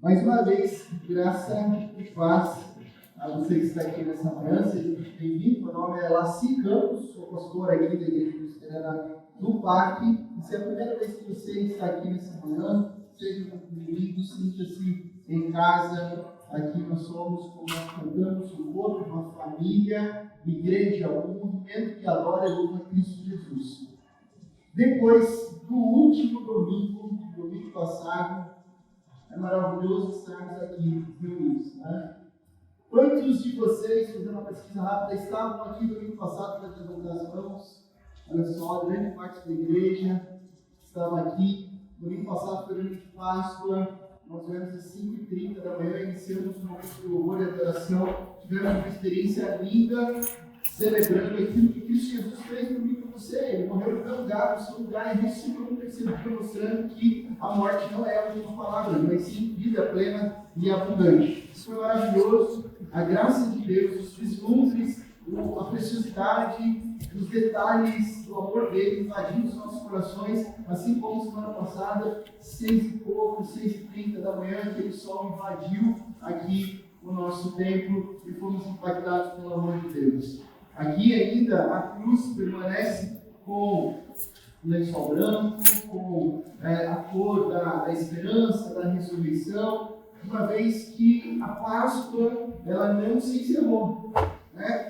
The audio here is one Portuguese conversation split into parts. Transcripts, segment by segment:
Mais uma vez, graça e paz a você que está aqui nessa manhã, seja bem-vindo. Meu nome é Laci Campos, sou pastor aqui da Igreja Presbiteriana do Parque. E se é a primeira vez que você está aqui nessa manhã, seja bem-vindo, sinta-se em casa. Aqui nós somos, como nós cantamos, um corpo, uma família, igreja, um movimento que adora e louva Cristo Jesus. Depois do último domingo passado, é maravilhoso estarmos aqui reunidos, né? Quantos de vocês, fazendo uma pesquisa rápida, estavam aqui domingo passado para levantar as mãos? Olha só, a grande parte da igreja estava aqui. Domingo passado foi domingo de Páscoa, nós viemos às 5h30 da manhã, iniciamos um momento de louvor e adoração, tivemos uma experiência linda, celebrando aquilo que Cristo Jesus fez por mim e por você. Ele morreu no meu lugar, no seu lugar, e ressuscitou no terceiro dia, mostrando que a morte não é a última palavra, mas sim vida plena e abundante. Isso foi maravilhoso, a graça de Deus, os vislumbres, a preciosidade, os detalhes do amor dele invadindo os nossos corações, assim como semana passada, 6h30 da manhã, aquele sol invadiu aqui o nosso templo e fomos impactados pelo amor de Deus. Aqui ainda a cruz permanece com o lençol branco, com a cor da esperança, da ressurreição, uma vez que a Páscoa ela não se encerrou.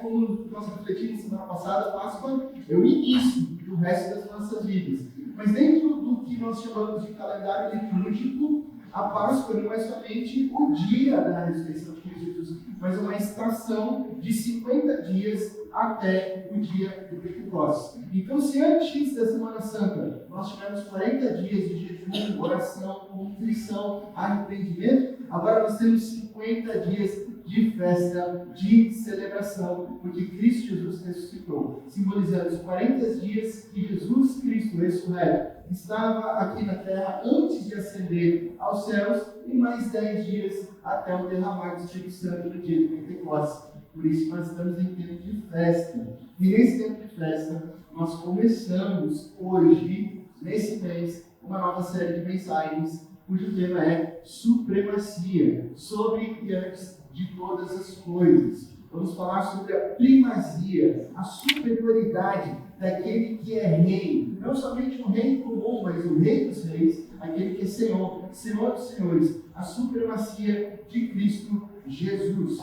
Como nós refletimos semana passada, a Páscoa é o início do resto das nossas vidas. Mas dentro do que nós chamamos de calendário litúrgico, a Páscoa não é somente o dia da ressurreição de Jesus, mas uma estação de 50 dias até o dia do Pentecostes. Então, se antes da Semana Santa nós tivemos 40 dias de jejum, oração, contrição, arrependimento, agora nós temos 50 dias de festa, de celebração, porque Cristo Jesus ressuscitou, simbolizando os 40 dias que Jesus Cristo ressurreto estava aqui na terra antes de ascender aos céus, e mais 10 dias até o derramar do Espírito Santo no dia de Pentecostes. Por isso nós estamos em tempo de festa. E nesse tempo de festa, nós começamos hoje, nesse mês, uma nova série de mensagens, cujo tema é Supremacia, sobre e antes de todas as coisas. Vamos falar sobre a primazia, a superioridade daquele que é rei. Não somente um rei comum, mas o rei dos reis, aquele que é Senhor, Senhor dos senhores. A supremacia de Cristo Jesus.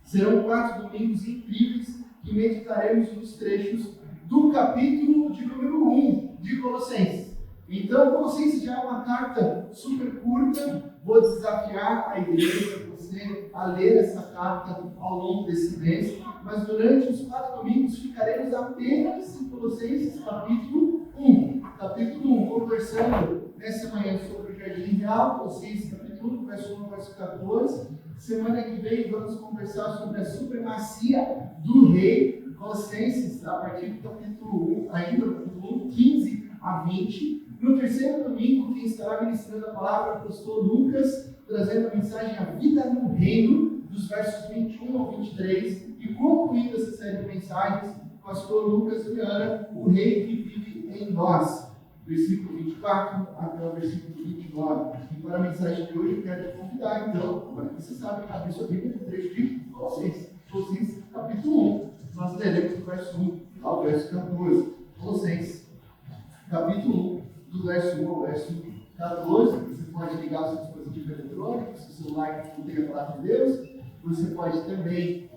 Serão 4 domingos incríveis que meditaremos nos trechos do capítulo de número 1 de Colossenses. Então, Colossenses já é uma carta super curta. Vou desafiar a igreja, você, a ler essa carta ao longo desse mês. Mas durante os 4 domingos ficaremos apenas em Colossenses capítulo 1. Capítulo 1, conversando nessa manhã sobre o Jardim Real, Colossenses capítulo 1, verso 1 ao verso 14. Semana que vem vamos conversar sobre a supremacia do rei, Colossenses, a partir do capítulo 1, ainda no capítulo 1, 15 a 20. No terceiro domingo, quem estará ministrando a palavra é o pastor Lucas, trazendo a mensagem A Vida no Reino, dos versos 21 ao 23. E concluindo essa série de mensagens, o pastor Lucas Viana, o rei que vive em nós. Versículo 24 até o versículo 29. E para a mensagem de hoje eu quero te convidar, então, agora que você sabe, abrir sua Bíblia no trecho de Colossenses. Colossenses capítulo 1. Nós leremos do verso 1 ao verso 14. Colossenses capítulo 1, do verso 1 ao verso 14. Você pode ligar o seu dispositivo eletrônico, seu celular que contém a palavra de Deus. Você pode também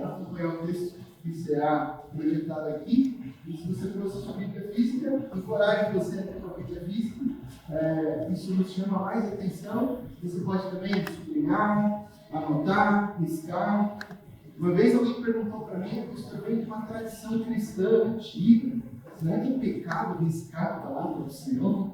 acompanhar o texto que será projetado aqui. E se você trouxe a sua Bíblia física, encorajo você a ter uma Bíblia física. Isso nos chama mais atenção. Você pode também sublinhar, anotar, riscar. Uma vez alguém perguntou para mim, eu estou vendo de uma tradição cristã antiga. Será que é pecado riscar a palavra do Senhor?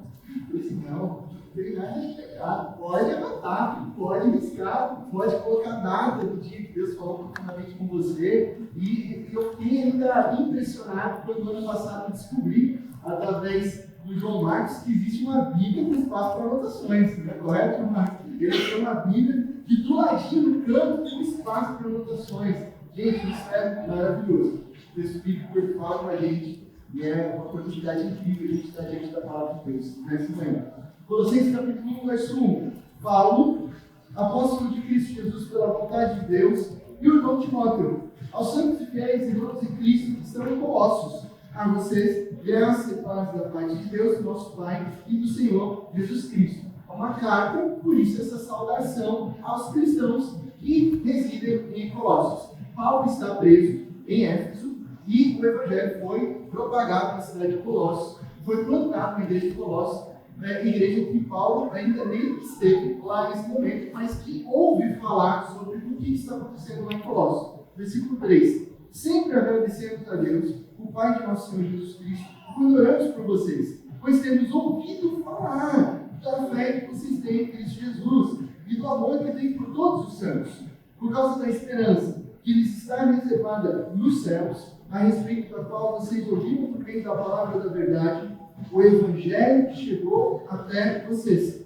Eu disse, não tem nada de pecado. Pode anotar, pode riscar, pode colocar data do dia que Deus falou profundamente com você. E eu fiquei ainda impressionado quando ano passado eu descobri, através do João Marcos, que existe uma Bíblia com espaço para anotações. Não é correto, João Marcos? Ele tem uma Bíblia que do ladinho no canto tem um espaço para anotações. Gente, isso é maravilhoso. O Espírito Santo fala com a gente. E é uma oportunidade incrível a gente estar diante da palavra de Deus nessa manhã. Colossenses capítulo 1, verso 1. Paulo, apóstolo de Cristo Jesus pela vontade de Deus, e o irmão Timóteo, aos santos e fiéis irmãos em Cristo que estão em Colossos, a vocês, graça e paz da parte de Deus, nosso Pai, e do Senhor Jesus Cristo. É uma carta, por isso essa saudação aos cristãos que residem em Colossos. Paulo está preso em Éfeso e o Evangelho foi propagado na cidade de Colossos, foi plantado na igreja de Colossos, igreja que Paulo ainda nem esteve lá nesse momento, mas que ouve falar sobre o que está acontecendo lá em Colossos. Versículo 3. Sempre agradecemos a Deus, o Pai de nosso Senhor Jesus Cristo, quando oramos por vocês, pois temos ouvido falar da fé que vocês têm em Cristo Jesus e do amor que têm por todos os santos, por causa da esperança que lhes está reservada nos céus, a respeito da qual vocês ouviram por meio da palavra da verdade, o Evangelho que chegou até vocês.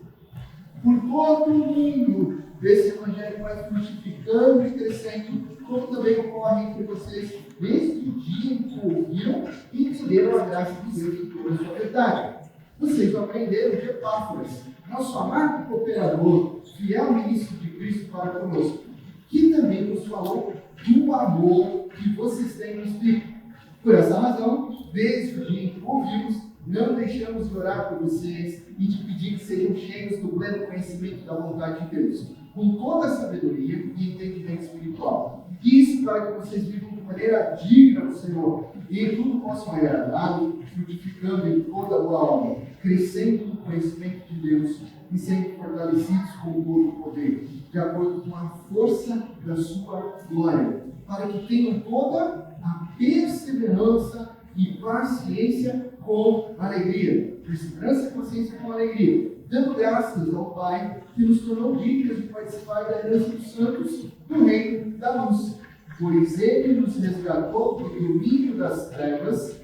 Por todo o mundo, esse Evangelho vai frutificando e crescendo, como também ocorre entre vocês, desde o dia em que o ouviram e entenderam a graça de Deus em toda a sua verdade. Vocês aprenderam de Epáfras, nosso amado cooperador, fiel ministro de Cristo para conosco, que também nos falou do amor que vocês têm no Espírito. Por essa razão, desde o dia em que o ouvimos, não deixamos de orar por vocês e de pedir que sejam cheios do pleno conhecimento da vontade de Deus, com toda a sabedoria e entendimento espiritual. Isso para que vocês vivam de maneira digna do Senhor e em tudo possam agradá-lo, frutificando em toda boa obra, crescendo no conhecimento de Deus e sendo fortalecidos com todo o poder, de acordo com a força da sua glória, para que tenham toda a perseverança e paciência com alegria. Perseverança e paciência com alegria, dando graças ao Pai que nos tornou dignos de participar da herança dos santos no reino da luz. Pois Ele nos resgatou do domínio das trevas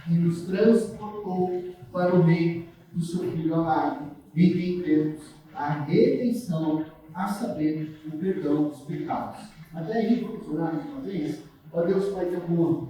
e nos transportou para o reino do seu Filho amado, em quem temos a redenção, a saber, o perdão dos pecados. Até aí, vamos orar mais uma vez? Ó Deus Pai de amor,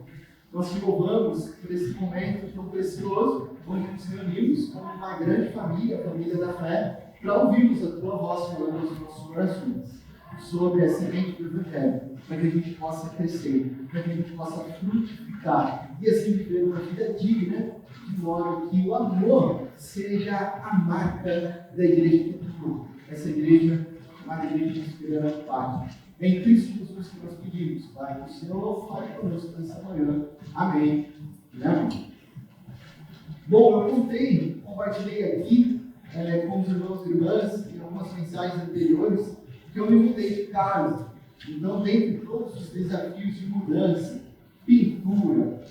nós te louvamos por esse momento tão precioso, onde nos reunimos como uma grande família, a família da fé, para ouvirmos a tua voz falando aos nossos corações sobre a semente do Evangelho, para que a gente possa crescer, para que a gente possa frutificar e assim viver uma vida digna, de modo que o amor seja a marca da igreja que tu, essa igreja chamada Igreja de Esperança Pai. É em Cristo Jesus que nós pedimos, Pai. O Senhor fale conosco nessa manhã. Amém. Amém. Bom, eu compartilhei aqui com os irmãos e irmãs em algumas mensagens anteriores que eu me mudei de casa. Então, dentre todos os desafios de mudança, pintura,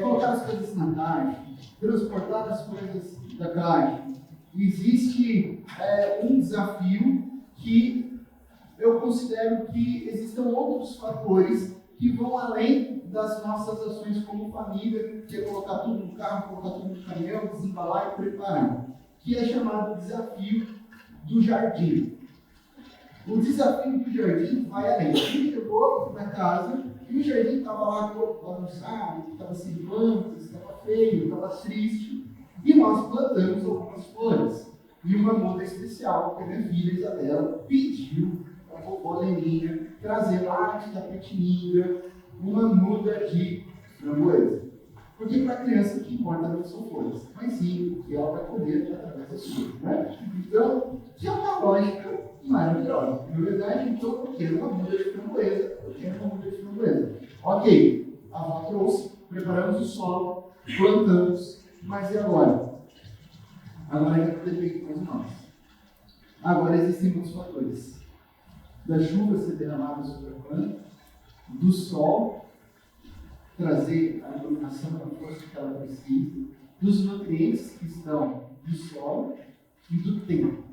colocar as coisas na caixa, transportar as coisas da caixa, existe um desafio que eu considero que existam outros fatores que vão além das nossas ações como família, que é colocar tudo no carro, colocar tudo no caminhão, desembalar e preparar, que é chamado desafio do jardim. O desafio do jardim vai além. A gente chegou na casa e o jardim estava lá todo bagunçado, estava sem plantas, estava feio, estava triste, e nós plantamos algumas flores. E uma muda especial, que a minha filha Isabela pediu a vovó Leninha trazer lá de Tapetininga uma muda de framboesa. Porque para a criança o que importa não são flores, mas sim o que ela vai comer através das flores, né? Então, que é uma lógica maravilhosa. Na verdade, então, eu quero uma muda de framboesa, eu quero uma muda de framboesa. Ok, a avó trouxe, preparamos o solo, plantamos, mas e agora? Agora já não depende mais de nós. Agora existem muitos fatores. Da chuva ser derramada sobre a planta, do sol trazer a iluminação da força que ela precisa, dos nutrientes que estão do solo e do tempo.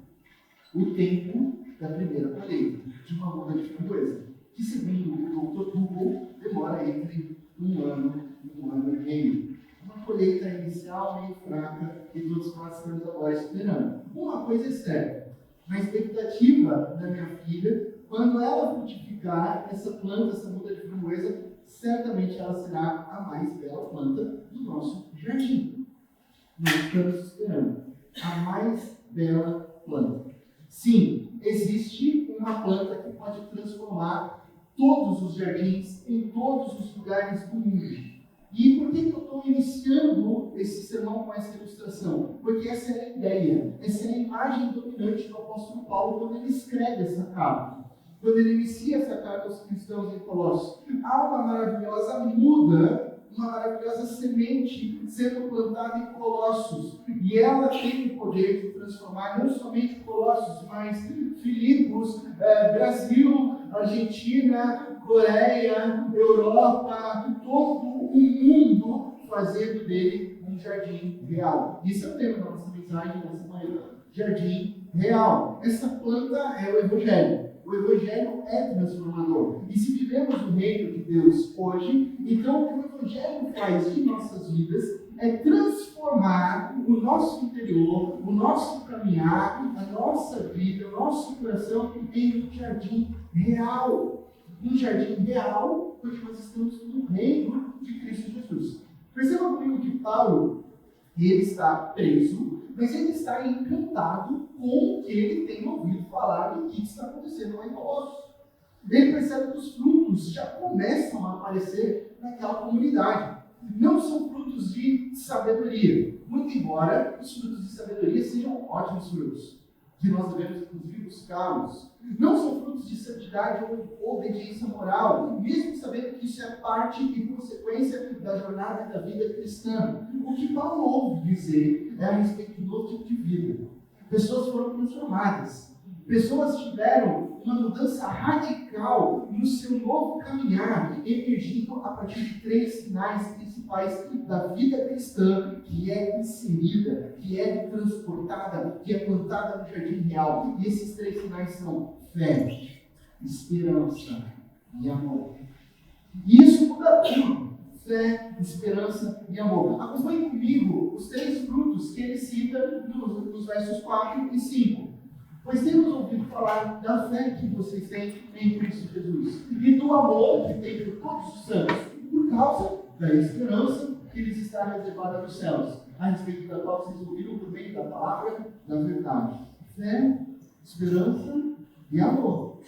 O tempo da primeira colheita, de uma muda de framboesa, que segundo o Dr. Google, demora entre um ano e um ano e meio. Uma colheita inicial meio fraca e todos nós estamos agora esperando. Uma coisa é certa, na expectativa da minha filha, quando ela frutificar essa planta, essa muda de framboesa, certamente ela será a mais bela planta do nosso jardim. Nós estamos esperando a mais bela planta. Sim, existe uma planta que pode transformar todos os jardins em todos os lugares do mundo. E por que eu estou iniciando esse sermão com essa ilustração? Porque essa é a ideia, essa é a imagem dominante do apóstolo Paulo quando ele escreve essa carta. Quando ele inicia essa carta aos cristãos em Colossos. Há uma maravilhosa muda, uma maravilhosa semente sendo plantada em Colossos. E ela tem o poder de transformar não somente Colossos, mas Filipos, Brasil, Argentina, Coreia, Europa, todo o mundo, fazendo dele um jardim real. Isso é o tema da nossa mensagem dessa manhã. Jardim real. Essa planta é o Evangelho. O Evangelho é transformador. E se vivemos o reino de Deus hoje, então o que o Evangelho faz em nossas vidas é transformar o nosso interior, o nosso caminhar, a nossa vida, o nosso coração em um jardim real. Um jardim real, porque nós estamos no reino de Cristo Jesus. Perceba comigo que Paulo, ele está preso, mas ele está encantado com o que ele tem ouvido falar e o que está acontecendo lá em Colossos. Ele percebe que os frutos já começam a aparecer naquela comunidade. Não são frutos de sabedoria, muito embora os frutos de sabedoria sejam ótimos frutos, que nós devemos inclusive buscá-los. Não são frutos de santidade ou obediência moral, mesmo sabendo que isso é parte e consequência da jornada e da vida cristã. O que Paulo ouve dizer é a respeito de um novo tipo de vida. Pessoas foram transformadas. Pessoas tiveram uma mudança radical no seu novo caminhar, emergindo a partir de 3 sinais principais da vida cristã, que é inserida, que é transportada, que é plantada no jardim real. E esses 3 sinais são fé, esperança e amor. E isso muda tudo. Fé, esperança e amor. Acompanhe comigo os 3 frutos que ele cita nos versos 4 e 5. Pois temos ouvido falar da fé que vocês têm em Cristo Jesus e do amor que tem por todos os santos, por causa da esperança que lhes está reservada nos céus, a respeito da qual vocês ouviram por meio da palavra da verdade. Fé, esperança e amor.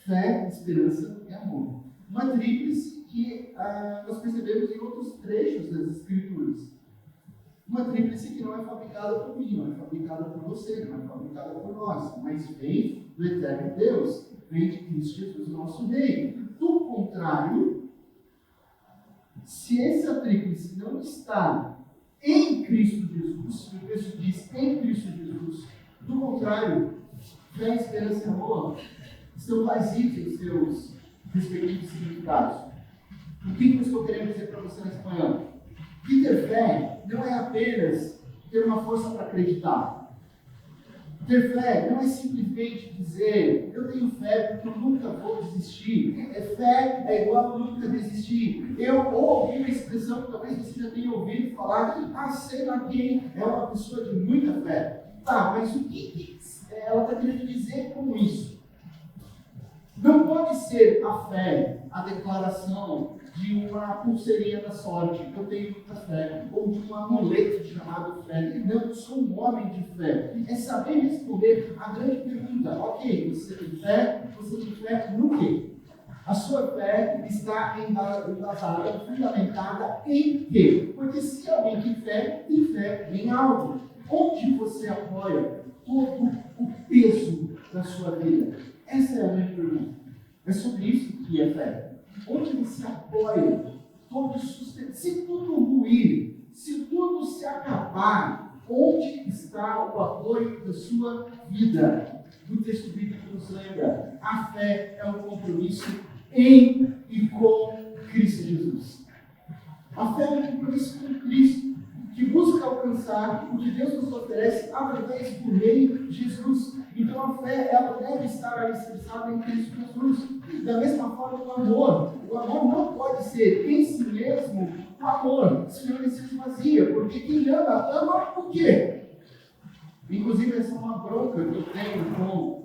Fé, esperança e amor. Uma tríplice que nós percebemos em outros trechos das Escrituras. Uma tríplice que não é fabricada por mim, não é fabricada por você, não é fabricada por nós, mas vem do eterno Deus, vem de Cristo Jesus, nosso Rei. Do contrário, se essa tríplice não está em Cristo Jesus, o texto diz em Cristo Jesus, do contrário, fé, esperança e amor estão vazios em seus respectivos significados. O que eu estou querendo dizer para você nessa manhã? Que ter fé não é apenas ter uma força para acreditar. Ter fé não é simplesmente dizer, eu tenho fé porque eu nunca vou desistir. Fé é igual a nunca desistir. Eu ouvi uma expressão que talvez você já tenha ouvido falar, sei lá quem é uma pessoa de muita fé. Tá, mas o que ela está querendo dizer com isso? Não pode ser a fé, a declaração de uma pulseirinha da sorte, eu tenho muita fé, ou de um amuleto chamado fé. Não, eu sou um homem de fé. É saber responder a grande pergunta. Ok, você tem fé no quê? A sua fé está embasada, fundamentada em quê? Porque se alguém tem fé em algo. Onde você apoia todo o peso da sua vida? Essa é a minha pergunta. É sobre isso que é fé. Onde você apoia todo o sustento? Se tudo ruir, se tudo se acabar, onde está o apoio da sua vida? O texto bíblico nos lembra, a fé é um compromisso em e com Cristo Jesus. A fé é um compromisso com Cristo, que busca alcançar o que Deus nos oferece através do Rei Jesus. Então a fé, ela deve estar alicerçada em Cristo Jesus. Da mesma forma, o amor não pode ser em si mesmo o amor, senão ele se esvazia, porque quem ama o quê? Inclusive, essa é uma bronca que eu tenho com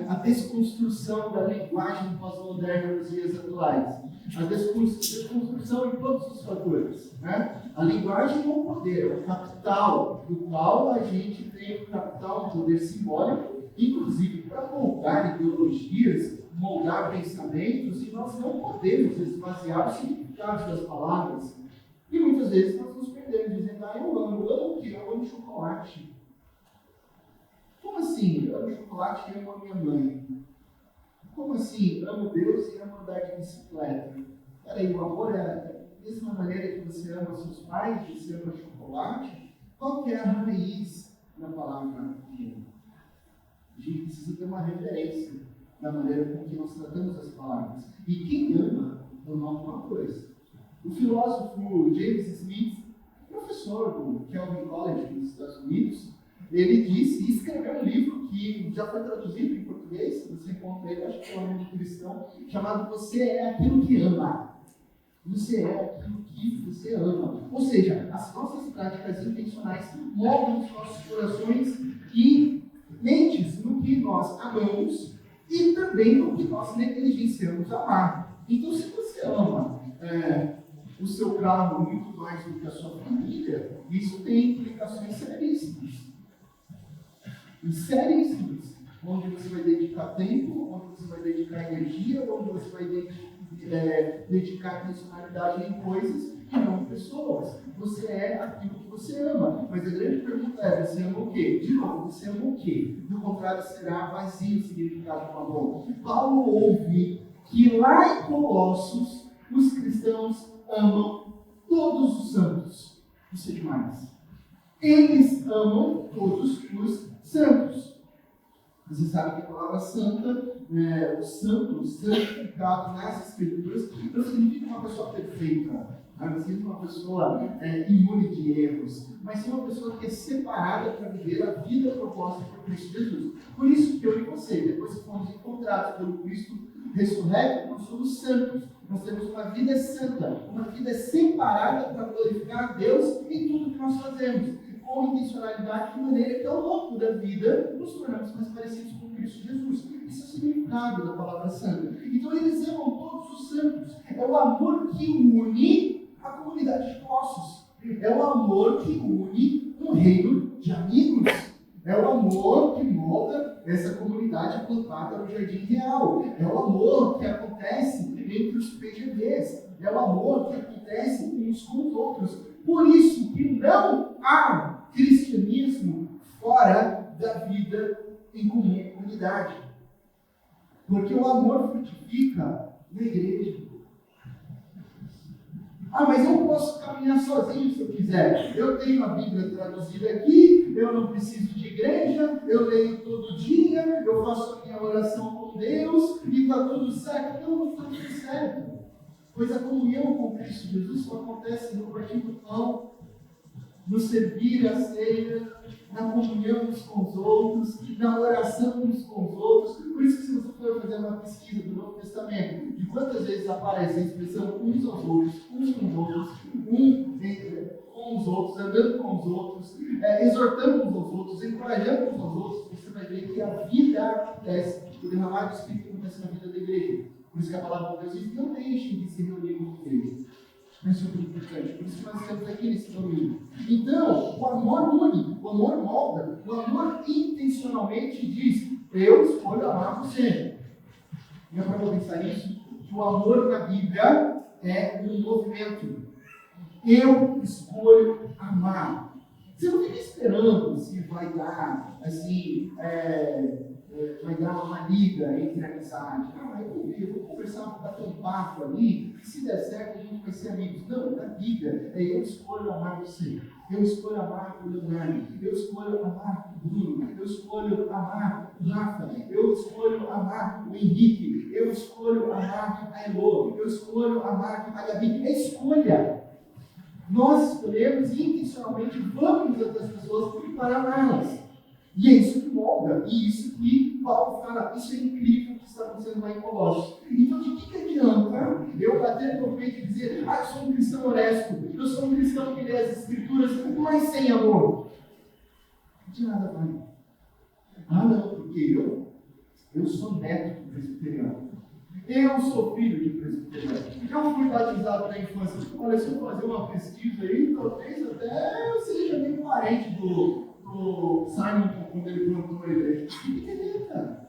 a desconstrução da linguagem pós-moderna nos dias atuais. A desconstrução em todos os fatores. Né? A linguagem é o poder, é o capital, do qual a gente tem o capital, o poder simbólico, inclusive para moldar ideologias, moldar pensamentos, e nós não podemos esvaziar o significado das palavras. E muitas vezes nós nos perdemos dizendo, eu amo o quê? Eu amo chocolate. Como assim? Eu amo chocolate e amo a minha mãe. Como assim? Amo Deus e amo andar de bicicleta. Peraí, o amor é da mesma maneira que você ama seus pais, que você ama chocolate? Qual que é a raiz da palavra amor? A gente precisa ter uma referência na maneira com que nós tratamos as palavras. E quem ama uma coisa. O filósofo James Smith, professor do Calvin College nos Estados Unidos, ele disse e escreveu um livro que já foi traduzido em português, você encontra ele, acho que é um livro cristão, chamado Você é Aquilo que Ama. Você é aquilo que você ama. Ou seja, as nossas práticas intencionais moldam os nossos corações e mentes no que nós amamos e também no que nós negligenciamos amar. Então, se você ama o seu carro muito mais do que a sua família, isso tem implicações seríssimas. Seríssimas. Onde você vai dedicar tempo, onde você vai dedicar energia, onde você vai dedicar intencionalidade em coisas e não em pessoas. Você é aquilo que você ama. Mas a grande pergunta é, você ama o quê? De novo, você ama o quê? Do contrário, será vazio o significado do amor. Paulo ouve que lá em Colossos, os cristãos amam todos os santos. Isso é demais. Eles amam todos os santos. Você sabe que a palavra santa, o santo, santificado nas Escrituras, não significa uma pessoa perfeita, não significa uma pessoa imune de erros, mas sim uma pessoa que é separada para viver a vida proposta por Cristo Jesus. Por isso que eu e você, depois que fomos encontrados pelo Cristo ressurreto, nós somos santos. Nós temos uma vida santa, uma vida separada para glorificar a Deus em tudo que nós fazemos, com intencionalidade, de maneira que ao longo da vida nos tornamos mais parecidos com Cristo Jesus. Esse é o significado da palavra santa. Então eles amam todos os santos. É o amor que une a comunidade de Colossos. É o amor que une um reino de amigos. É o amor que molda essa comunidade plantada no Jardim Real. É o amor que acontece entre os PGBs. É o amor que acontece uns com os outros. Por isso que não há cristianismo fora da vida em comunidade. Porque o amor frutifica na igreja. Mas eu posso caminhar sozinho se eu quiser. Eu tenho a Bíblia traduzida aqui, eu não preciso de igreja, eu leio todo dia, eu faço a minha oração com Deus e está tudo certo. Não está tudo certo. Pois a comunhão com Cristo Jesus só acontece no partir do pão, no servir a ceia, na comunhão uns com os outros, na oração uns com os outros. Por isso que se você for fazer uma pesquisa do Novo Testamento, de quantas vezes aparece a expressão uns aos outros, uns com os outros, com os outros, andando com os outros, exortando uns aos outros, encorajando uns aos outros, você vai ver que a vida acontece, o derramar do Espírito acontece na vida da igreja. Por isso que a palavra de Deus diz, não deixem de se reunir com igreja. É super importante. Por isso que nós estamos aqui nesse domingo. Então, o amor une, o amor molda, o amor intencionalmente diz, eu escolho amar você. E é para pensar nisso, que o amor na Bíblia é um movimento. Eu escolho amar. Você não fica esperando se vai dar, assim, vai dar uma liga entre amizade. Eu vou conversar, vou bater um papo ali, e se der certo a gente vai ser amigos. Não, na Bíblia eu escolho amar você. Eu escolho amar o Leonardo. Eu escolho amar o Bruno. Eu escolho amar o Rafa. Eu escolho amar o Henrique. Eu escolho amar a Elô. Eu escolho amar a Gabi. É escolha. Nós escolhemos e intencionalmente vamos outras pessoas para amá-las. E é isso que molda, e isso que Paulo fala, isso é incrível que está acontecendo lá em Colossos. Então, de que adianta eu bater no peito e dizer, eu sou um cristão honesto, eu sou um cristão que lê as Escrituras, mas sem amor? De nada vai. Não, porque eu sou neto de presbiteriano. Eu sou filho de presbiteriano. Eu fui batizado na infância. Olha, se eu fazer uma pesquisa aí, talvez até eu seja meio parente do pro Simon quando ele plantou a igreja. O que adianta?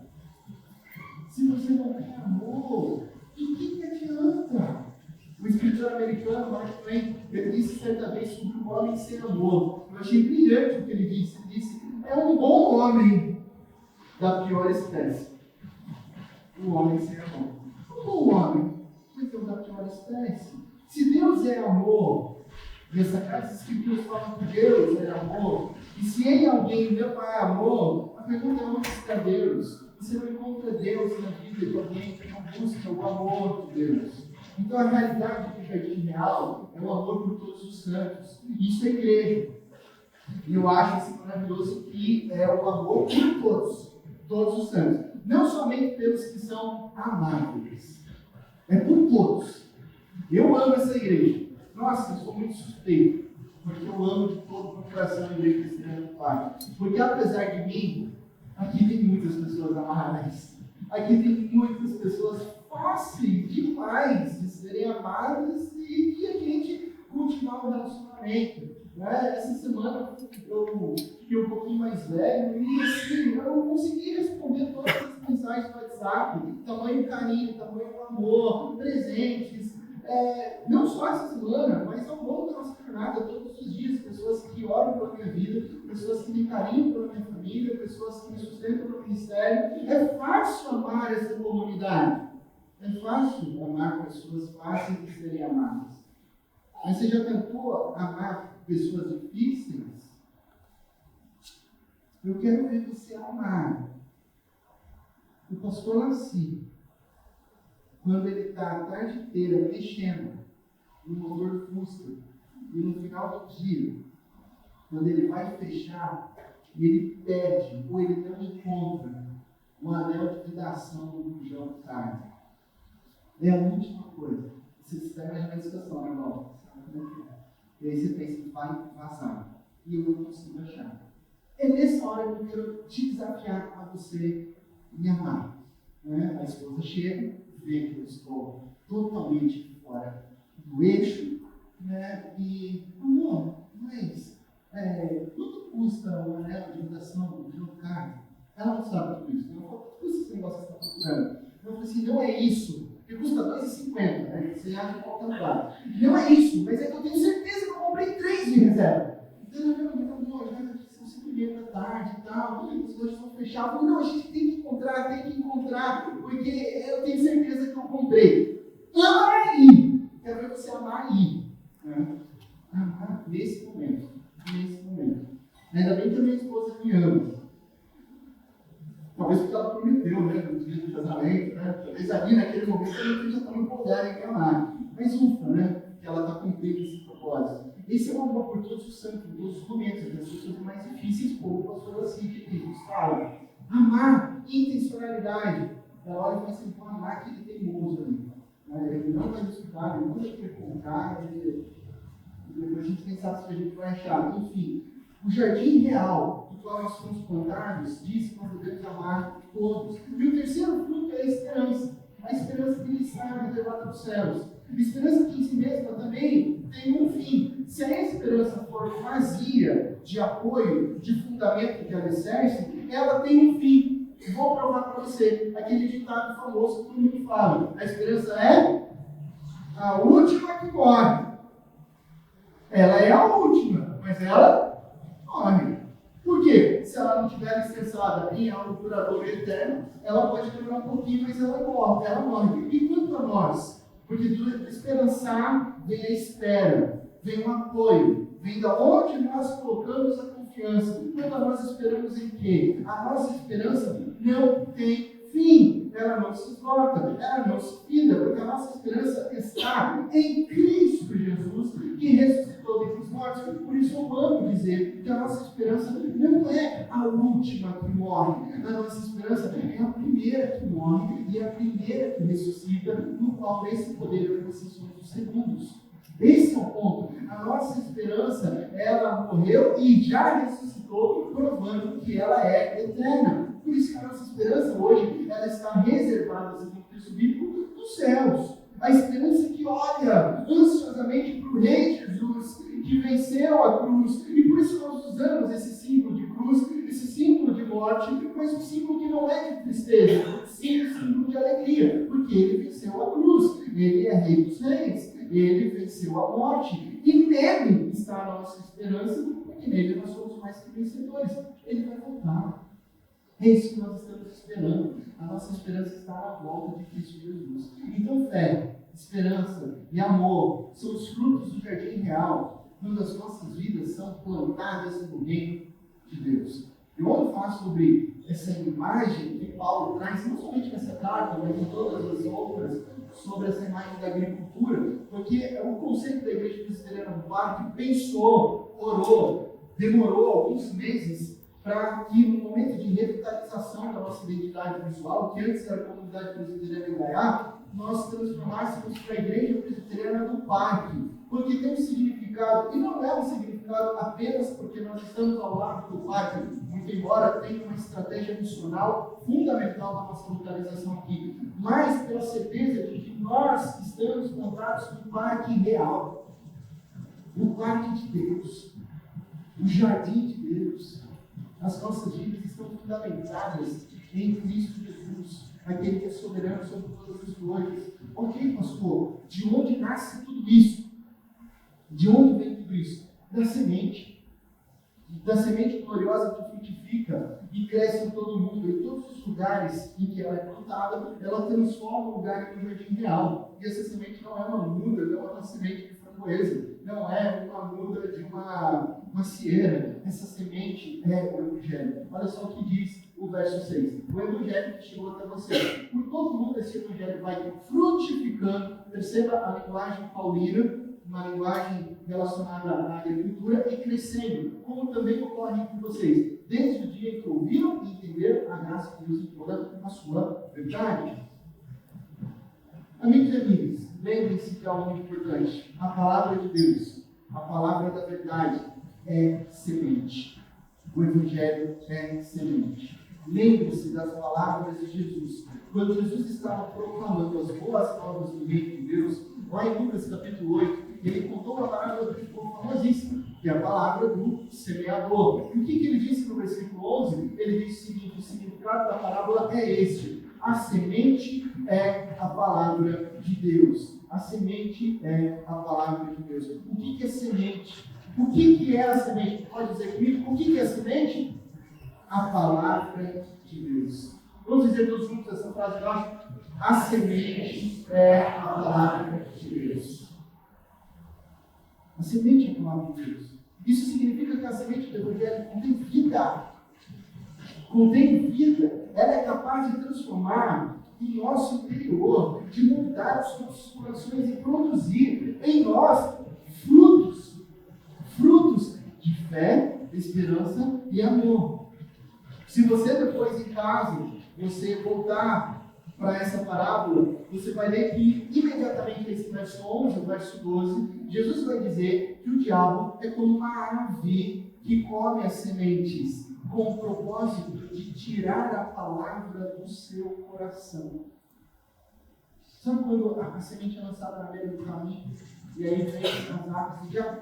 Se você não tem amor, de que adianta? O escritor americano, Mark Twain, ele disse certa vez sobre o homem sem amor. Eu achei brilhante o que ele disse. Ele disse, é um bom homem da pior espécie. O homem sem amor. Um bom homem, mas é o da pior espécie. Se Deus é amor, e essa carta das Escrituras fala que Deus é amor, e se em alguém não há amor, a pergunta é onde está Deus? Você não encontra Deus na vida de alguém que não busca o amor de Deus. Então a realidade do jardim real é o amor por todos os santos. Isso é igreja. E eu acho assim maravilhoso que é o amor por todos os santos. Não somente pelos que são amáveis, é por todos. Eu amo essa igreja. Nossa, eu sou muito suspeito, porque eu amo de todo o meu coração a igreja cristiana do Pai. Porque apesar de mim, aqui tem muitas pessoas amáveis. Aqui tem muitas pessoas fáceis demais de serem amadas e de a gente continuar o relacionamento. Né? Essa semana eu fiquei um pouquinho mais velho e assim, eu não consegui responder todas as mensagens do WhatsApp. Tamanho carinho, tamanho amor, presentes. Não só essa semana, mas ao longo da nossa jornada, todos os dias, pessoas que oram pela minha vida, pessoas que têm carinho pela minha família, pessoas que me sustentam no ministério. É fácil amar essa comunidade. É fácil amar pessoas fáceis de serem amadas. Mas você já tentou amar pessoas difíceis? Eu quero ver você amar o pastor Laci, quando ele está a tarde inteira mexendo no motor Fusca, e no final do dia, quando ele vai fechar, e ele pede, ou ele não encontra, um anel de vidação no bujão de carne. É a última coisa. Você está imaginando a situação, né, irmão? E aí você pensa, vai vazar. E eu não consigo achar. É nessa hora que eu quero te desafiar a você me amar. Né? A esposa chega, vê que eu estou totalmente fora do eixo, né? E, amor, mas quanto custa o anel de vidação do meu carro? Ela não sabe tudo isso. Ela falou, quanto custa esse negócio que você está procurando? Eu falei assim, não é isso. Porque custa R$2,50, né? Você acha em qualquer lugar. Não é isso, mas é que eu tenho certeza que eu comprei 3 de reserva. Não, já são 5h30 da tarde e tal, os dois estão fechados. Eu falei, não, a gente tem que encontrar, porque eu tenho certeza que eu comprei. Ama aí! Quero ver você amar aí. Amar nesse momento. Ainda bem que a minha esposa me ama. Talvez porque ela prometeu, né, no dia do casamento, né? Talvez ali naquele momento ela não esteja tão empolgada em amar. Mas ufa, né? Que ela está cumprindo esse propósito. Esse é o amor por todos os santos, por todos os momentos, as pessoas mais difíceis, como o pastor assim que nos fala. Amar, intencionalidade. Ela olha e fala assim, vou amar aquele teimoso ali. Ele não vai me escutar, ele não vai querer comprar, depois a gente nem sabe se a gente vai achar. Enfim, o jardim real, do qual nós fomos plantados, diz que nós devemos amar todos. E o terceiro fruto é a esperança. A esperança que está reservada nos céus. A esperança que em si mesma também tem um fim. Se a esperança for vazia de apoio, de fundamento, de alicerce, ela tem um fim. Vou provar para você aquele ditado famoso que todo mundo fala. A esperança é a última que morre. Ela é a última, mas ela morre. Por quê? Se ela não estiver alicerçada em algo duradouro e eterno, ela pode durar um pouquinho, mas ela morre. E quanto a nós? Porque do esperançar vem a espera, vem o apoio, vem da onde nós colocamos a confiança. Quando nós esperamos em quê? A nossa esperança não tem fim, ela não se esgota, ela não se finda, porque a nossa esperança está em Cristo Jesus, que ressuscitou dentre os mortos. Por isso eu amo dizer que a nossa esperança não é a última que morre, a nossa esperança é a primeira que morre e a primeira que ressuscita, no qual esse poder eu e vocês somos os segundos. Esse é o ponto. A nossa esperança, ela morreu e já ressuscitou, provando que ela é eterna. Por isso que a nossa esperança hoje, ela está reservada, segundo o texto bíblico, nos céus. A esperança que olha ansiosamente para o Rei Jesus, que venceu a cruz. E por isso nós usamos esse símbolo de cruz tristeza? Sim, símbolo de alegria, porque ele venceu a cruz, ele é Rei dos Reis, ele venceu a morte, e nele está a nossa esperança, porque nele nós somos mais que vencedores. Ele vai voltar. É isso que nós estamos esperando. A nossa esperança está na volta de Cristo Jesus. Então, fé, esperança e amor são os frutos do jardim real, quando as nossas vidas são plantadas no reino de Deus. Eu vou falar sobre essa imagem que Paulo traz, não somente nessa carta, mas em todas as outras, sobre essa imagem da agricultura, porque o conceito da Igreja Presbiteriana do Parque pensou, orou, demorou alguns meses para que no momento de revitalização da nossa identidade visual, que antes era a comunidade presbiteriana em Gaiá, nós transformássemos para a Igreja Presbiteriana do Parque, porque tem um significado, e não é um significado apenas porque nós estamos ao lado do parque, muito embora tenha uma estratégia missional fundamental na nossa localização aqui, mas pela certeza de que nós estamos plantados no parque real, no parque de Deus, no jardim de Deus. As nossas vidas estão fundamentadas em Cristo Jesus, aquele que é soberano sobre todas as coisas. Ok, pastor, de onde nasce tudo isso? De onde vem tudo isso? Da semente gloriosa que frutifica e cresce em todo mundo, em todos os lugares em que ela é plantada, ela transforma o lugar em um jardim real. E essa semente não é uma muda, não é uma semente de framboesa, não é uma muda de uma macieira. Essa semente é o Evangelho. Olha só o que diz o verso 6. O Evangelho que chegou até você. Por todo mundo esse Evangelho vai frutificando. Perceba a linguagem paulina, uma linguagem relacionada à agricultura, e crescendo, como também ocorre entre vocês, desde o dia em que ouviram e entenderam a graça de Deus em toda a sua verdade. Amigos e amigas, lembrem-se que é algo muito importante. A palavra de Deus, a palavra da verdade, é semente. O Evangelho é semente. Lembre-se das palavras de Jesus. Quando Jesus estava proclamando as boas novas do reino de Deus, lá em Lucas capítulo 8, ele contou uma parábola que ficou famosíssima, que é a palavra do semeador. E o que ele disse no versículo 11? Ele disse o seguinte: o significado da parábola é este: a semente é a palavra de Deus. A semente é a palavra de Deus. O que é semente? O que é a semente? Pode dizer comigo? O que é a semente? A palavra de Deus. Vamos dizer todos juntos essa frase agora? A semente é a palavra de Deus. A semente é a palavra de Deus. Isso significa que a semente do Evangelho contém vida. Contém vida. Ela é capaz de transformar em nosso interior, de mudar os nossos corações e produzir em nós frutos. Frutos de fé, esperança e amor. Se você depois em casa, você voltar para essa parábola, você vai ler que imediatamente esse verso 11, o verso 12, Jesus vai dizer que o diabo é como uma ave que come as sementes, com o propósito de tirar a palavra do seu coração. Sabe quando a semente é lançada na beira do caminho, e aí vem as aves e já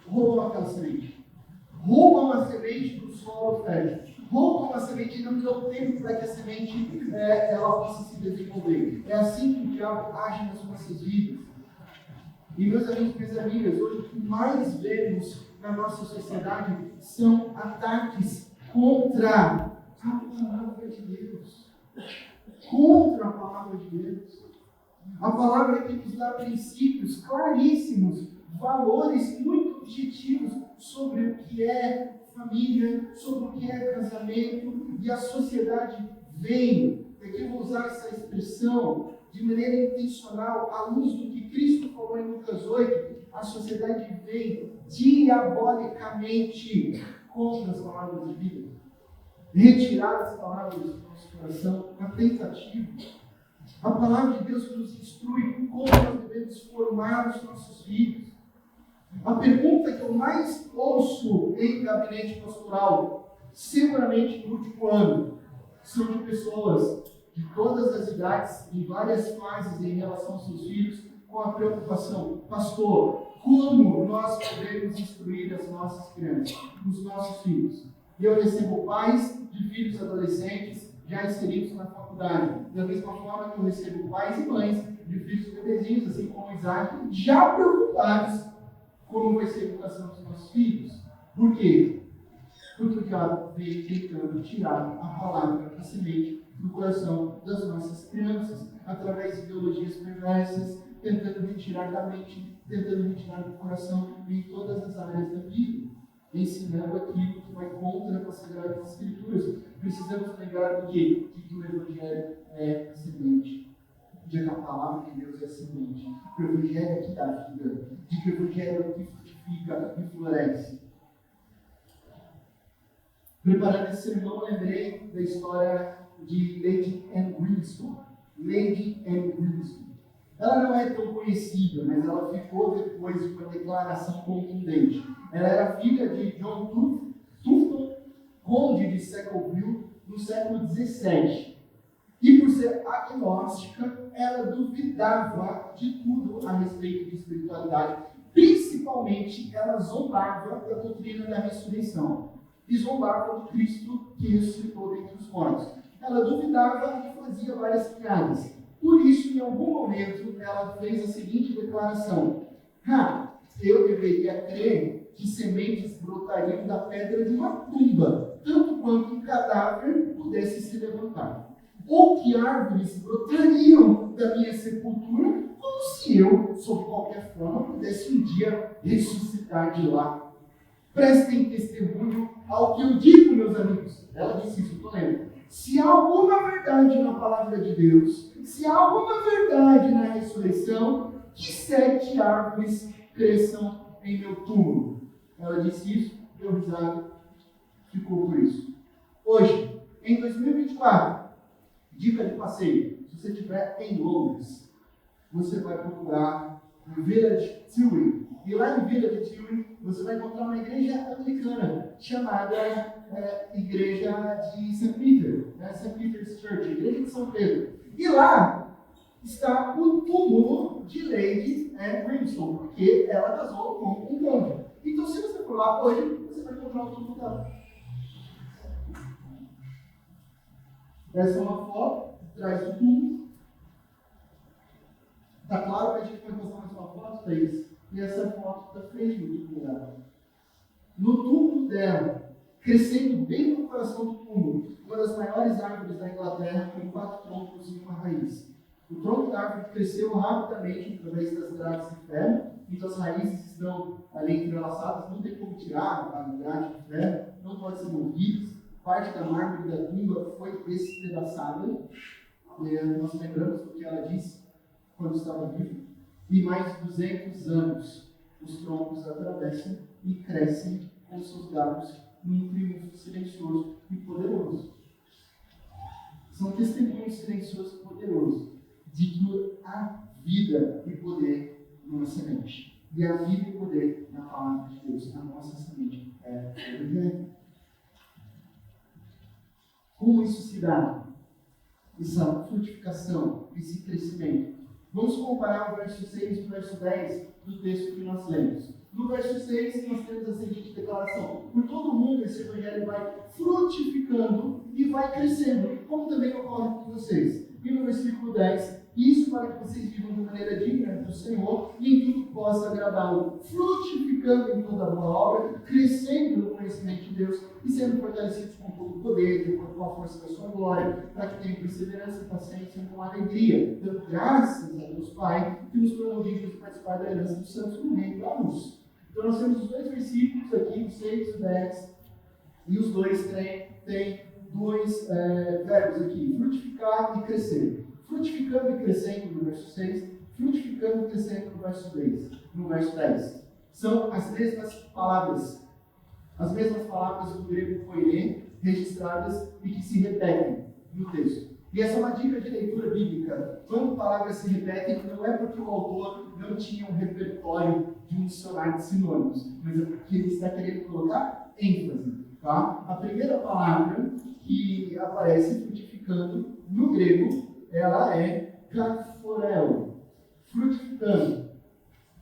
roubam aquela semente? Roubam a semente do solo fértil. Roubam a semente e não dão tempo para que a semente ela possa se desenvolver. É assim que o diabo age nas nossas vidas. E meus amigos e minhas amigas, hoje o que mais vemos na nossa sociedade são ataques contra a palavra de Deus. Contra a palavra de Deus. A palavra que nos dá princípios claríssimos, valores muito objetivos sobre o que é família, sobre o que é casamento, e a sociedade vem, aqui eu vou usar essa expressão de maneira intencional, à luz do que Cristo falou em Lucas 8, a sociedade vem diabolicamente contra as palavras de vida, retirar as palavras do nosso coração, a tentativa. A palavra de Deus nos instrui como nós devemos formar os nossos filhos. A pergunta que eu mais ouço em gabinete pastoral, seguramente no último ano, são de pessoas de todas as idades, em várias fases em relação aos seus filhos, com a preocupação: pastor, como nós podemos instruir as nossas crianças, os nossos filhos? E eu recebo pais de filhos adolescentes já inseridos na faculdade. Da mesma forma que eu recebo pais e mães de filhos bebezinhos, assim como Isaac, já preocupados como vai ser a educação dos nossos filhos. Por quê? Porque o diabo veio tentando tirar a palavra, a semente, do coração das nossas crianças, através de ideologias perversas, tentando retirar da mente, tentando retirar do coração, em todas as áreas da vida, ensinando aquilo que vai contra as Sagradas Escrituras. Precisamos lembrar do quê? De que o Evangelho é a semente, de que a palavra de Deus é a semente, que o Evangelho é que dá vida, de que o Evangelho é o que frutifica e floresce. Preparando esse sermão, lembrei da história de Lady Anne Winston. Lady Anne Winston. Ela não é tão conhecida, mas ela ficou depois de uma declaração contundente. Ela era filha de John Tufton, conde de Sackville, no século XVII. E por ser agnóstica, ela duvidava de tudo a respeito de espiritualidade. Principalmente, ela zombava da doutrina da ressurreição. E zombava do Cristo que ressuscitou dentre os mortos. Ela duvidava e fazia várias piadas. Por isso, em algum momento, ela fez a seguinte declaração: eu deveria crer que sementes brotariam da pedra de uma tumba, tanto quanto um cadáver pudesse se levantar. Ou que árvores brotariam da minha sepultura, como se eu, sob qualquer forma, pudesse um dia ressuscitar de lá. Prestem testemunho ao que eu digo, meus amigos. Ela disse isso, estou lendo. Se há alguma verdade na palavra de Deus, se há alguma verdade na ressurreição, que 7 árvores cresçam em meu túmulo. Ela disse isso, deu risada, ficou por isso. Hoje, em 2024, dica de passeio, se você estiver em Londres, você vai procurar no Village Turing. E lá em Village Turing, você vai encontrar uma igreja anglicana, chamada Igreja de St. Peter, St. Peter's Church, Igreja de São Pedro. E lá está o túmulo de Lady Anne Winston, porque ela casou com um conde. Então, se você for lá hoje, você vai encontrar o túmulo dela. Essa é uma foto atrás do túmulo. Está claro que a gente vai postar mais uma foto, Thaís? E essa foto está frente do túmulo dela. No túmulo dela, crescendo bem no coração do túmulo, uma das maiores árvores da Inglaterra com 4 troncos e uma raiz. O tronco da árvore cresceu rapidamente através das grades de ferro, então as raízes estão ali entrelaçadas, não tem como tirar a grade de ferro, não pode ser movidas. Parte da mármore da tumba foi despedaçada. Nós lembramos do que ela disse quando estava viva. E mais de 200 anos os troncos atravessam e crescem com seus galhos num triunfo silencioso e poderoso. São testemunhos silenciosos e poderosos de que há vida e poder numa semente. E há vida e poder na palavra de Deus. A nossa semente é o Evangelho. Como isso se dá? Essa frutificação, esse crescimento. Vamos comparar o verso 6 e o verso 10 do texto que nós lemos. No verso 6, nós temos a seguinte declaração: por todo mundo esse evangelho vai frutificando e vai crescendo, como também ocorre com vocês. E no versículo 10, isso para que vocês vivam de maneira digna do Senhor e em tudo possa agradá-lo, frutificando em toda boa obra, crescendo no conhecimento de Deus e sendo fortalecidos com todo o poder, de acordo com a força da sua glória, para que tenham perseverança e paciência com alegria, dando graças a Deus Pai, que nos tornou dignos de participar da herança dos santos no reino da luz. Então nós temos os 2 versículos aqui, o 6 e o 10, e os dois têm 2 verbos aqui, frutificar e crescer. Frutificando e crescendo no verso 6, frutificando e crescendo no verso 10. São as mesmas palavras do grego koiné, registradas e que se repetem no texto. E essa é uma dica de leitura bíblica. Quando palavras se repetem, não é porque o autor não tinha um repertório de um dicionário de sinônimos, mas é porque ele está querendo colocar ênfase. Tá? A primeira palavra que aparece frutificando no grego, ela é karphorel, frutificando.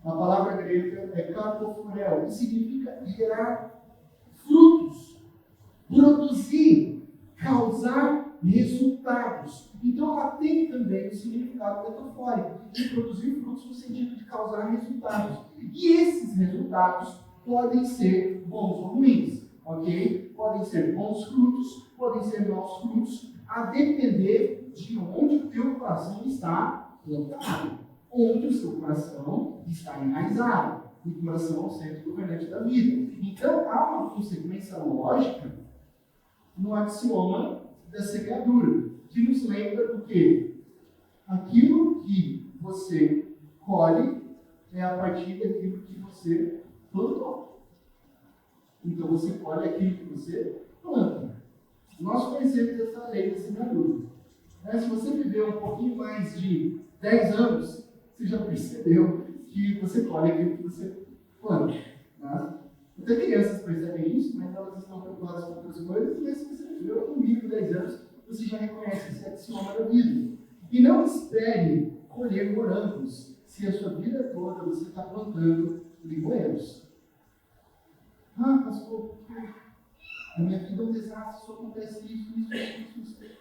A palavra grega é karpophorel, que significa gerar frutos, produzir, causar resultados. Então ela tem também o significado metafórico, de produzir frutos no sentido de causar resultados. E esses resultados podem ser bons ou ruins, ok? Podem ser bons frutos, podem ser maus frutos, a depender de onde o teu coração está plantado, onde o seu coração está enraizado. O coração é o centro governante da vida. Então há uma consequência lógica no axioma da semeadura, que nos lembra do que aquilo que você colhe é a partir daquilo que você plantou. Então você colhe aquilo que você planta. Nós conhecemos essa lei da semeadura. Se você viveu um pouquinho mais de 10 anos, você já percebeu que você colhe aquilo que você planta. Né? Até crianças percebem isso, mas elas estão preocupadas com outras coisas, mas se você viveu no mínimo 10 anos, você já reconhece esse axioma da vida. E não espere colher morangos se a sua vida toda você está plantando limoeiros. Pastor, a minha vida é um desastre, só acontece isso.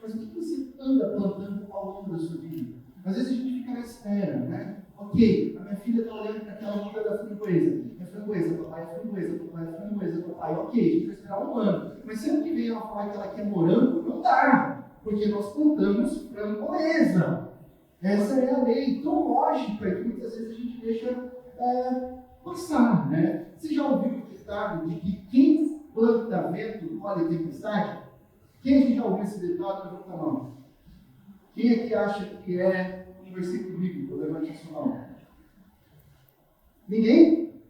Mas o que você anda plantando ao longo da sua vida? Às vezes a gente fica na espera, né? Ok, a minha filha está olhando para aquela muda da framboesa. É framboesa, papai é framboesa, papai é framboesa, papai. Ok, a gente vai esperar um ano. Mas sempre que vem ela falar que ela quer morango, não dá. Porque nós plantamos framboesa. Essa é a lei tão lógica que muitas vezes a gente deixa passar, né? Você já ouviu o ditado de que quem planta vento colhe tempestade? Quem aqui já ouviu esse ditado? Levanta a mão. Quem aqui acha que é um versículo bíblico? Levante a sua mão. Ninguém?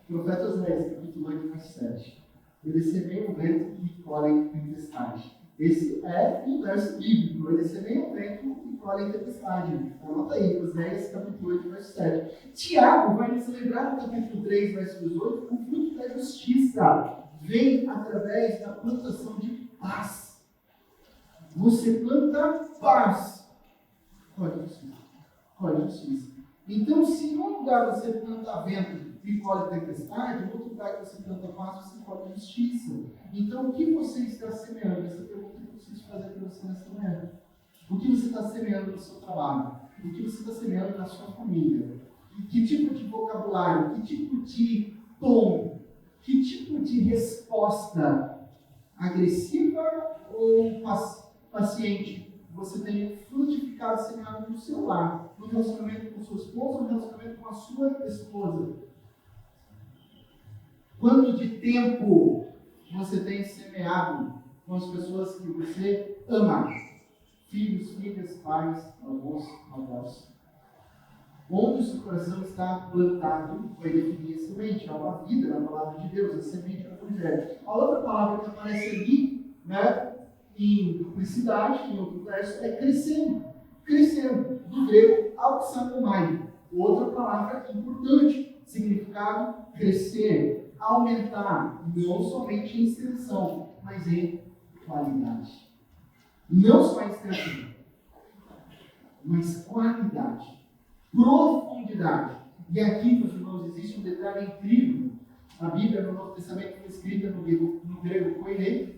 Profeta Oséias, capítulo 8, verso 7. Ele semeia o vento e colhe tempestade. Esse é um verso bíblico. Ele semeia o vento e colhe tempestade. Anota aí, Oséias, capítulo 8, verso 7. Tiago vai nos lembrar no capítulo 3, verso 18, o fruto da justiça vem através da plantação de paz. Você planta paz. Colhe justiça. Então, se em um lugar você planta vento e colhe tempestade, em outro lugar que você planta paz, você colhe justiça. Então, o que você está semeando? Essa pergunta que eu preciso fazer para você nessa manhã. O que você está semeando no seu trabalho? O que você está semeando na sua família? Que tipo de vocabulário? Que tipo de tom? Que tipo de resposta? Agressiva ou paciente? Você tem frutificado semeado no seu lar, no relacionamento com sua esposa, no relacionamento com a sua esposa. Quanto de tempo você tem semeado com as pessoas que você ama? Filhos, filhas, pais, avós. Onde o seu coração está plantado, vai definir a semente, a vida na palavra de Deus, a semente do Evangelho. A outra palavra que aparece ali, né, em duplicidade, em outro verso, é crescendo. Crescendo, do grego auxanomai. Outra palavra importante, significado crescer, aumentar, não somente em extensão, mas em qualidade. Não só em extensão, mas qualidade. Profundidade. E aqui, meus irmãos, existe um detalhe incrível. A Bíblia no Novo Testamento foi escrita no grego koine,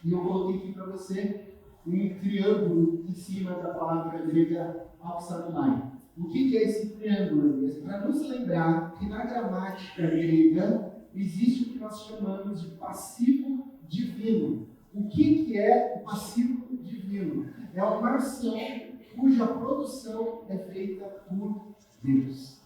e eu coloquei aqui para você um triângulo em cima da palavra grega auxanomai. O que é esse triângulo? É para nos lembrar que na gramática grega existe o que nós chamamos de passivo divino. O que é o passivo divino? É uma ação cuja produção é feita por Deus.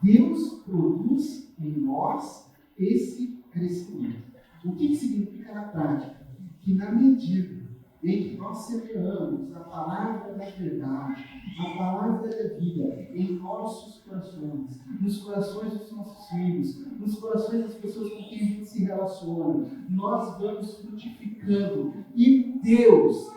Deus produz em nós esse crescimento. O que significa na prática? Que na medida em que nós semeamos a palavra da verdade, a palavra da vida em nossos corações, nos corações dos nossos filhos, nos corações das pessoas com quem a gente se relaciona, nós vamos frutificando. E Deus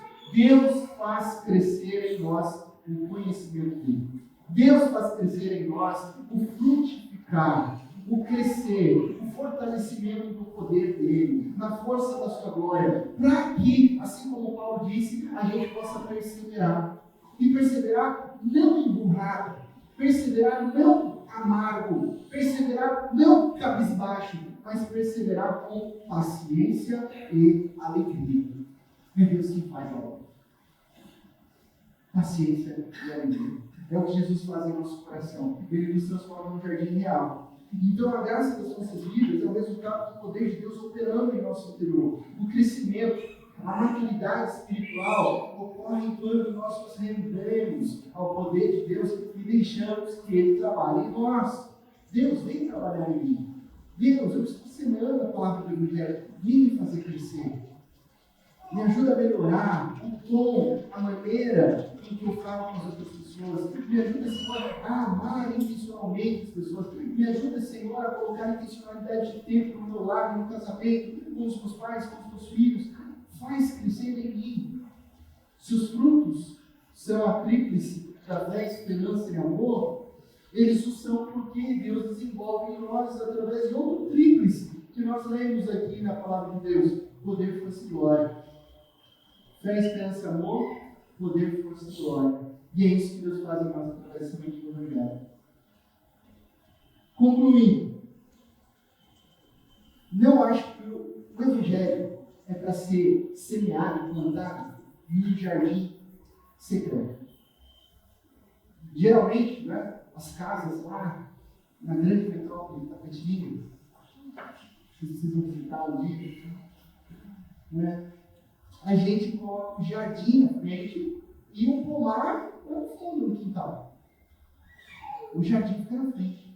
faz crescer em nós o conhecimento dele. Deus faz crescer em nós o frutificar, o crescer, o fortalecimento do poder dele, na força da sua glória, para que, assim como Paulo disse, a gente possa perseverar. E perseverar não emburrado, perseverar não amargo, perseverar não cabisbaixo, mas perseverar com paciência e alegria. É Deus quem faz a obra. paciência e alegria. É o que Jesus faz em nosso coração. Ele nos transforma num jardim real. Então, a graça das nossas vidas é o resultado do poder de Deus operando em nosso interior. O crescimento, a maturidade espiritual ocorre quando nós nos rendemos ao poder de Deus e deixamos que Ele trabalhe em nós. Deus, vem trabalhar em mim. Deus, eu estou semeando a palavra do Evangelho. Vem me fazer crescer. Me ajuda a melhorar o tom, a maneira em que eu falo com as outras pessoas. Me ajuda, Senhor, a amar intencionalmente as pessoas. Me ajuda, Senhor, a colocar intencionalidade de tempo no meu lar, no meu casamento, com os meus pais, com os meus filhos. Faz crescer em mim. Se os frutos são a tríplice da fé, esperança e amor, eles o são porque Deus desenvolve em nós através de outro tríplice que nós lemos aqui na palavra de Deus: poder, força e glória. Fé, esperança e amor, poder, força e glória. E é isso que Deus faz em nós através somente do Evangelho. Concluindo, não acho que o Evangelho é para ser semeado, plantado em um jardim secreto. Geralmente, né, as casas lá na grande metrópole de Tapetinga, vocês vão visitar um dia, né, a gente coloca um jardim na frente e um pomar no fundo do quintal. O jardim fica na frente,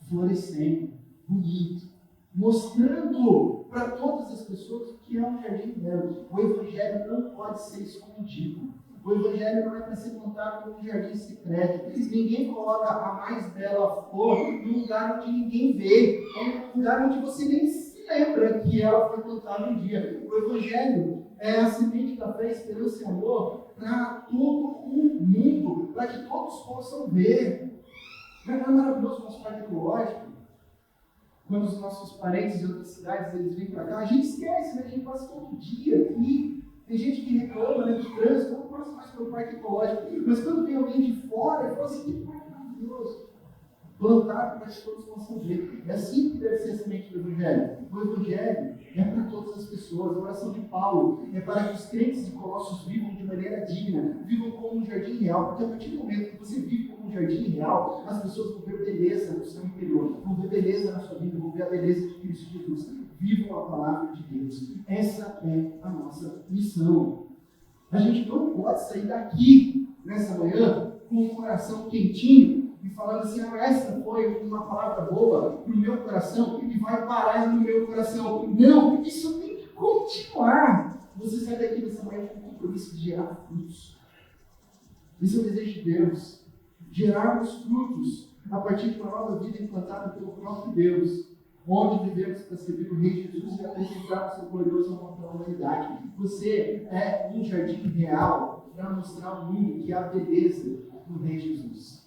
florescendo, bonito, mostrando para todas as pessoas que é um jardim belo. O Evangelho não pode ser escondido. O Evangelho não é para ser plantado como um jardim secreto. Ninguém coloca a mais bela flor num lugar onde ninguém vê, ou num lugar onde você nem se lembra que ela foi plantada um dia. O Evangelho é a semente da fé, esperança e amor para todo o mundo, para que todos possam ver. Não é maravilhoso o nosso parque ecológico? Quando os nossos parentes de outras cidades eles vêm para cá, a gente esquece, né? A gente passa todo dia aqui. Tem gente que reclama, né, do trânsito, não passa mais pelo parque ecológico. Mas quando vem alguém de fora, ele fala assim: que parque maravilhoso. Plantado para que todos possam ver. É assim que deve ser a semente do Evangelho. O Evangelho é para todas as pessoas. A oração de Paulo é para que os crentes de Colossos vivam de maneira digna, vivam como um jardim real, porque a partir do momento que você vive como um jardim real, as pessoas vão ver beleza no seu interior, vão ver beleza na sua vida, vão ver a beleza de Cristo Jesus. Vivam a palavra de Deus. Essa é a nossa missão. A gente não pode sair daqui nessa manhã com o coração quentinho e falando assim: essa foi uma palavra boa para o meu coração e vai parar no meu coração. Não, isso tem que continuar. Você sai daqui dessa manhã com o compromisso de gerar frutos. Esse é o desejo de Deus. Gerarmos frutos a partir de uma nova vida implantada pelo próprio Deus, onde vivemos para servir o Rei Jesus e apresentar o seu glorioso amor pela humanidade. Você é um jardim real para mostrar ao mundo que há beleza no Rei Jesus.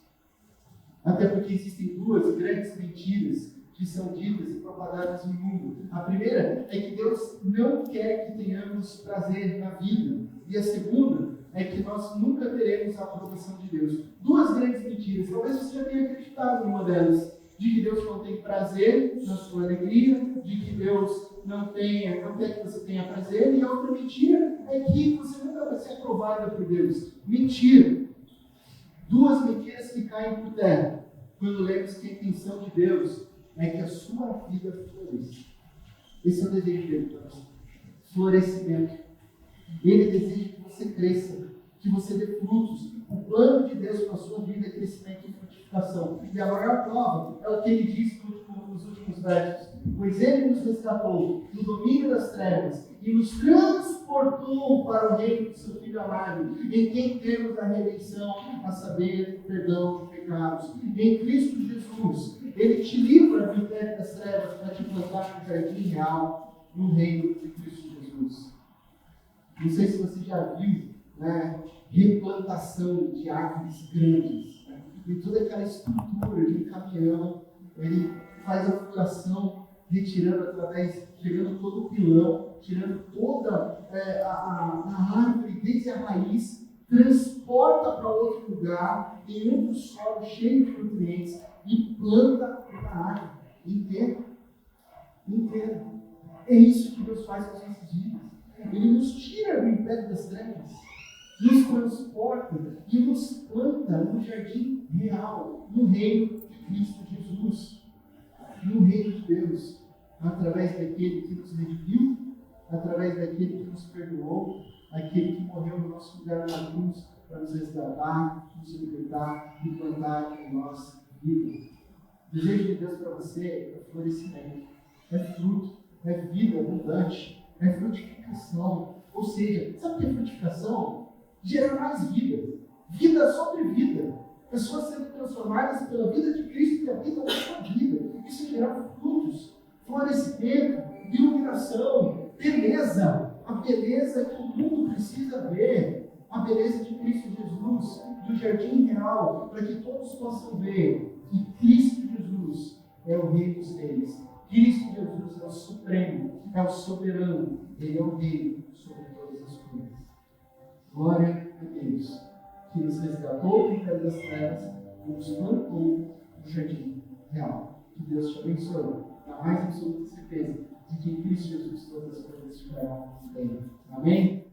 Até porque existem duas grandes mentiras que são ditas e propagadas no mundo. A primeira é que Deus não quer que tenhamos prazer na vida. E a segunda é que nós nunca teremos a aprovação de Deus. Duas grandes mentiras. Talvez você já tenha acreditado numa delas. De que Deus não tem prazer na sua alegria, de que Deus não quer que você tenha prazer. E a outra mentira é que você nunca vai ser aprovada por Deus. Mentira. Duas mentiras que caem por terra quando lemos que a intenção de Deus é que a sua vida floresça. Esse é o desejo dele para você. Florescimento. Ele deseja que você cresça, que você dê frutos. O plano de Deus para a sua vida é crescimento e frutificação. E a maior prova é o que ele diz nos últimos versos. Pois ele nos resgatou do domínio das trevas e nos transportou para o reino do seu Filho amado, em quem temos a redenção, a saber, o perdão de pecados. Em Cristo Jesus, ele te livra do império das trevas para te plantar no jardim real, no reino de Cristo Jesus. Não sei se você já viu, né, replantação de árvores grandes, né? E toda aquela estrutura de um caminhão, ele faz a furação, retirando pegando todo o pilão, tirando toda a árvore desde a raiz, transporta para outro lugar, em outro solo cheio de nutrientes e planta a árvore inteira. É isso que Deus faz com as nossas vidas. Ele nos tira do império das trevas nos transporta e nos planta no jardim real, no reino de Cristo Jesus, no reino de Deus, através daquele que nos redimiu, através daquele que nos perdoou, aquele que morreu no nosso lugar na cruz para nos resgatar, nos libertar e plantar em nós vida. O desejo de Deus para você é florescimento, é fruto, é vida abundante, é frutificação. Ou seja, sabe o que é frutificação? Gerar mais vida, vida sobre vida. Pessoas sendo transformadas pela vida de Cristo e a vida da sua vida. Isso gerar frutos, florescimento, iluminação, beleza. A beleza que o mundo precisa ver. A beleza de Cristo Jesus, do jardim real, para que todos possam ver que Cristo Jesus é o Rei dos Reis. Cristo Jesus é o Supremo, é o Soberano. Ele é o Rei sobre todas as coisas. Glória a Deus, que nos resgatou do império das trevas e nos plantou no jardim real. Que Deus te abençoe, na mais absoluta certeza de que em Cristo Jesus todas as coisas ficarão bem. Amém?